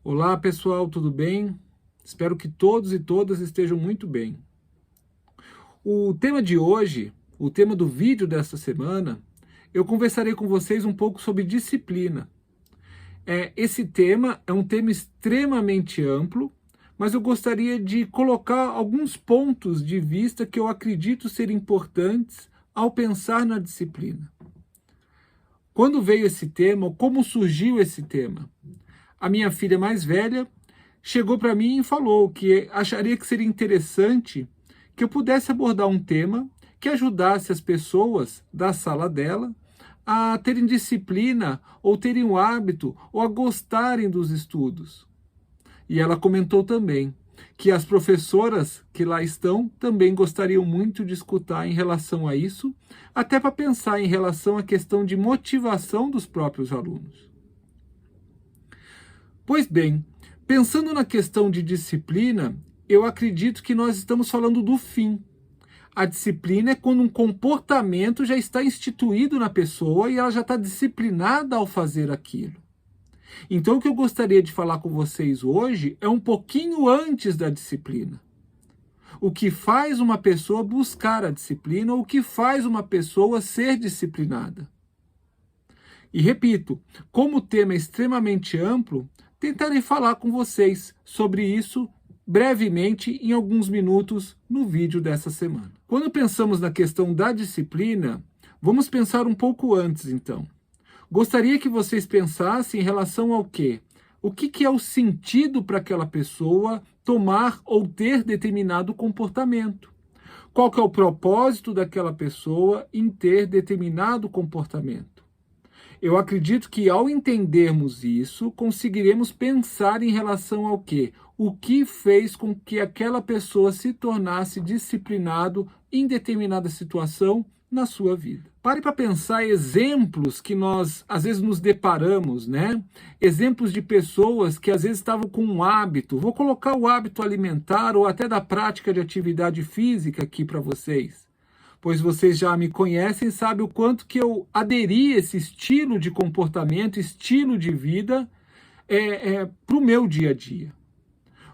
Olá pessoal, tudo bem? Espero que todos e todas estejam muito bem. O tema de hoje, o tema do vídeo desta semana, eu conversarei com vocês um pouco sobre disciplina. Esse tema é um tema extremamente amplo, mas eu gostaria de colocar alguns pontos de vista que eu acredito ser importantes ao pensar na disciplina. Quando veio esse tema, como surgiu esse tema? A minha filha mais velha chegou para mim e falou que acharia que seria interessante que eu pudesse abordar um tema que ajudasse as pessoas da sala dela a terem disciplina, ou terem o hábito, ou a gostarem dos estudos. E ela comentou também que as professoras que lá estão também gostariam muito de escutar em relação a isso, até para pensar em relação à questão de motivação dos próprios alunos. Pois bem, pensando na questão de disciplina, eu acredito que nós estamos falando do fim. A disciplina é quando um comportamento já está instituído na pessoa e ela já está disciplinada ao fazer aquilo. Então, o que eu gostaria de falar com vocês hoje é um pouquinho antes da disciplina. O que faz uma pessoa buscar a disciplina, ou o que faz uma pessoa ser disciplinada. E repito, como o tema é extremamente amplo, tentarei falar com vocês sobre isso brevemente em alguns minutos no vídeo dessa semana. Quando pensamos na questão da disciplina, vamos pensar um pouco antes então. Gostaria que vocês pensassem em relação ao quê? O que é o sentido para aquela pessoa tomar ou ter determinado comportamento? Qual que é o propósito daquela pessoa em ter determinado comportamento? Eu acredito que ao entendermos isso, conseguiremos pensar em relação ao quê? O que fez com que aquela pessoa se tornasse disciplinado em determinada situação na sua vida. Pare para pensar exemplos que nós às vezes nos deparamos, né? Exemplos de pessoas que às vezes estavam com um hábito. Vou colocar o hábito alimentar ou até da prática de atividade física aqui para vocês. Pois vocês já me conhecem e sabem o quanto que eu aderi a esse estilo de comportamento, estilo de vida para o meu dia a dia.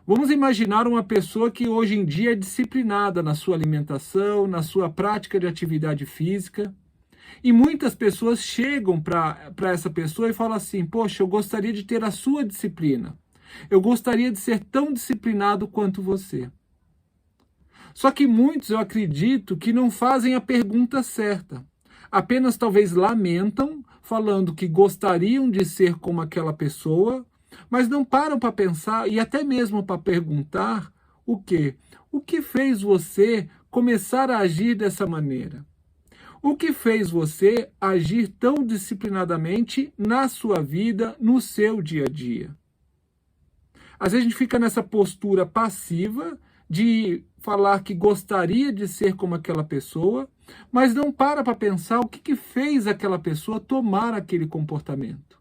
Vamos imaginar uma pessoa que hoje em dia é disciplinada na sua alimentação, na sua prática de atividade física. E muitas pessoas chegam para essa pessoa e falam assim: poxa, eu gostaria de ter a sua disciplina. Eu gostaria de ser tão disciplinado quanto você. Só que muitos, eu acredito, que não fazem a pergunta certa. Apenas talvez lamentam, falando que gostariam de ser como aquela pessoa, mas não param para pensar e até mesmo para perguntar o quê? O que fez você começar a agir dessa maneira? O que fez você agir tão disciplinadamente na sua vida, no seu dia a dia? Às vezes a gente fica nessa postura passiva de falar que gostaria de ser como aquela pessoa, mas não para pensar o que fez aquela pessoa tomar aquele comportamento.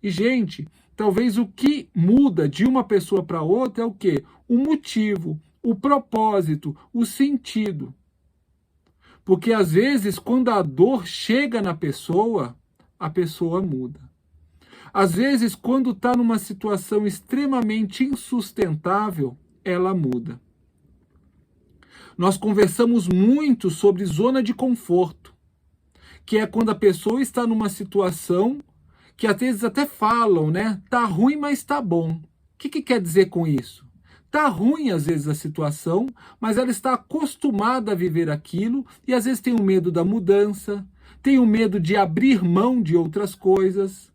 E, gente, talvez o que muda de uma pessoa para outra é o quê? O motivo, o propósito, o sentido. Porque, às vezes, quando a dor chega na pessoa, a pessoa muda. Às vezes, quando está numa situação extremamente insustentável, ela muda. Nós conversamos muito sobre zona de conforto, que é quando a pessoa está numa situação que às vezes até falam, né? Tá ruim, mas tá bom. O que quer dizer com isso? Tá ruim às vezes a situação, mas ela está acostumada a viver aquilo e às vezes tem o medo da mudança, tem o medo de abrir mão de outras coisas.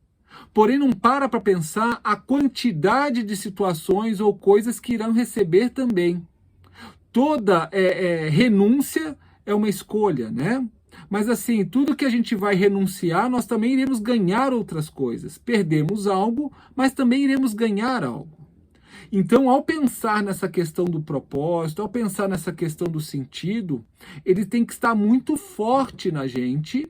Porém, não para pensar a quantidade de situações ou coisas que irão receber também. Toda renúncia é uma escolha, né? Mas assim, tudo que a gente vai renunciar, nós também iremos ganhar outras coisas. Perdemos algo, mas também iremos ganhar algo. Então, ao pensar nessa questão do propósito, ao pensar nessa questão do sentido, ele tem que estar muito forte na gente,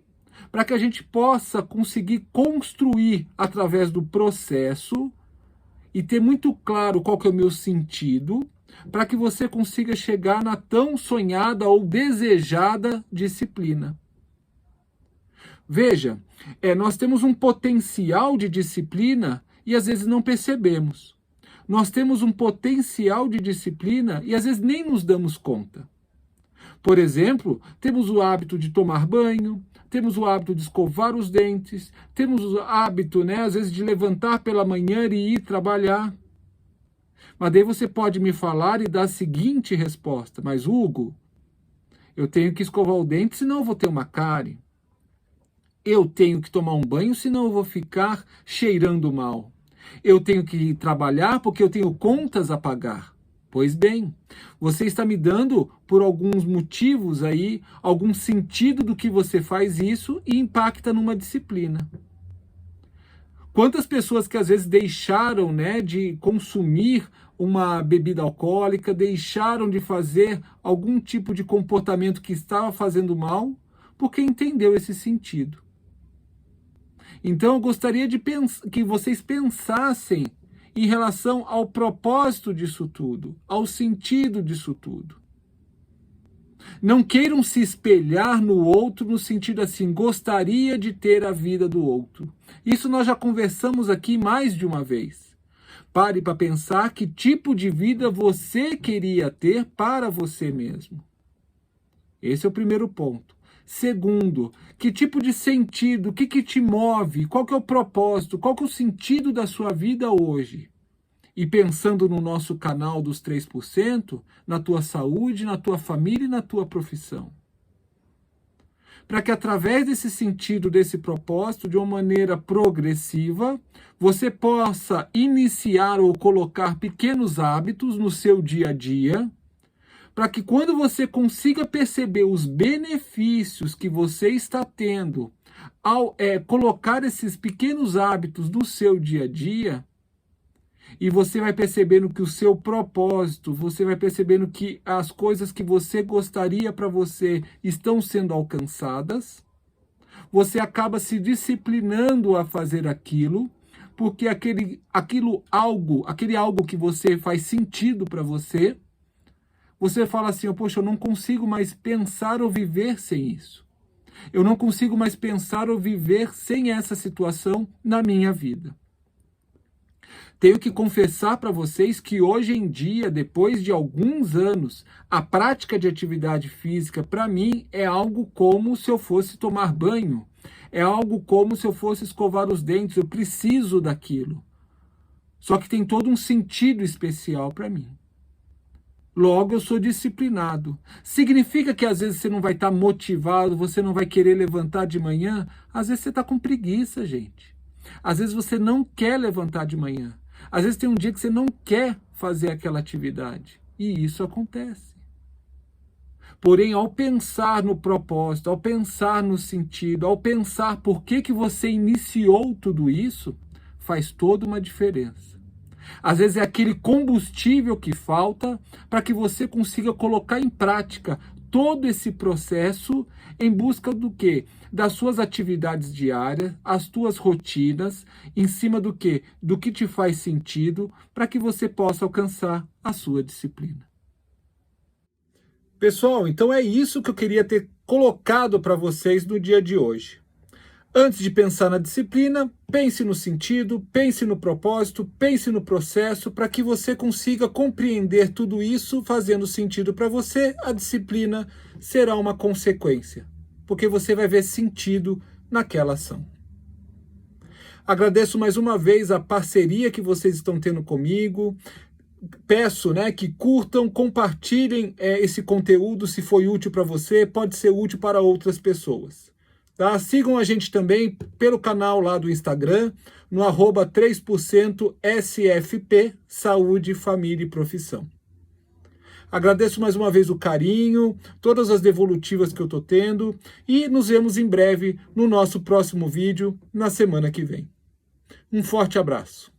para que a gente possa conseguir construir através do processo e ter muito claro qual que é o meu sentido, para que você consiga chegar na tão sonhada ou desejada disciplina. Veja, nós temos um potencial de disciplina e às vezes não percebemos. Nós temos um potencial de disciplina e às vezes nem nos damos conta. Por exemplo, temos o hábito de tomar banho, temos o hábito de escovar os dentes, temos o hábito, às vezes, de levantar pela manhã e ir trabalhar. Mas daí você pode me falar e dar a seguinte resposta: mas Hugo, eu tenho que escovar o dente, senão eu vou ter uma cárie. Eu tenho que tomar um banho, senão eu vou ficar cheirando mal. Eu tenho que ir trabalhar porque eu tenho contas a pagar. Pois bem, você está me dando, por alguns motivos aí, algum sentido do que você faz isso e impacta numa disciplina. Quantas pessoas que às vezes deixaram, de consumir uma bebida alcoólica, deixaram de fazer algum tipo de comportamento que estava fazendo mal, porque entendeu esse sentido. Então eu gostaria de que vocês pensassem em relação ao propósito disso tudo, ao sentido disso tudo. Não queiram se espelhar no outro no sentido assim, gostaria de ter a vida do outro. Isso nós já conversamos aqui mais de uma vez. Pare para pensar que tipo de vida você queria ter para você mesmo. Esse é o primeiro ponto. Segundo, que tipo de sentido, o que te move, qual que é o propósito, qual que é o sentido da sua vida hoje? E pensando no nosso canal dos 3%, na tua saúde, na tua família e na tua profissão. Para que através desse sentido, desse propósito, de uma maneira progressiva, você possa iniciar ou colocar pequenos hábitos no seu dia a dia, para que quando você consiga perceber os benefícios que você está tendo ao colocar esses pequenos hábitos no seu dia a dia, e você vai percebendo que o seu propósito, você vai percebendo que as coisas que você gostaria para você estão sendo alcançadas, você acaba se disciplinando a fazer aquilo, porque aquele algo que você faz sentido para você, você fala assim, poxa, eu não consigo mais pensar ou viver sem isso. Eu não consigo mais pensar ou viver sem essa situação na minha vida. Tenho que confessar para vocês que hoje em dia, depois de alguns anos, a prática de atividade física, para mim, é algo como se eu fosse tomar banho. É algo como se eu fosse escovar os dentes. Eu preciso daquilo. Só que tem todo um sentido especial para mim. Logo, eu sou disciplinado. Significa que às vezes você não vai estar motivado, você não vai querer levantar de manhã? Às vezes você está com preguiça, gente. Às vezes você não quer levantar de manhã. Às vezes tem um dia que você não quer fazer aquela atividade. E isso acontece. Porém, ao pensar no propósito, ao pensar no sentido, ao pensar por que você iniciou tudo isso, faz toda uma diferença. Às vezes é aquele combustível que falta para que você consiga colocar em prática todo esse processo em busca do quê? Das suas atividades diárias, as tuas rotinas, em cima do quê? Do que te faz sentido, para que você possa alcançar a sua disciplina. Pessoal, então é isso que eu queria ter colocado para vocês no dia de hoje. Antes de pensar na disciplina, pense no sentido, pense no propósito, pense no processo, para que você consiga compreender tudo isso, fazendo sentido para você, a disciplina será uma consequência, porque você vai ver sentido naquela ação. Agradeço mais uma vez a parceria que vocês estão tendo comigo. Peço que curtam, compartilhem esse conteúdo se foi útil para você, pode ser útil para outras pessoas. Tá? Sigam a gente também pelo canal lá do Instagram, no @3% SFP, Saúde, Família e Profissão. Agradeço mais uma vez o carinho, todas as devolutivas que eu estou tendo e nos vemos em breve no nosso próximo vídeo, na semana que vem. Um forte abraço.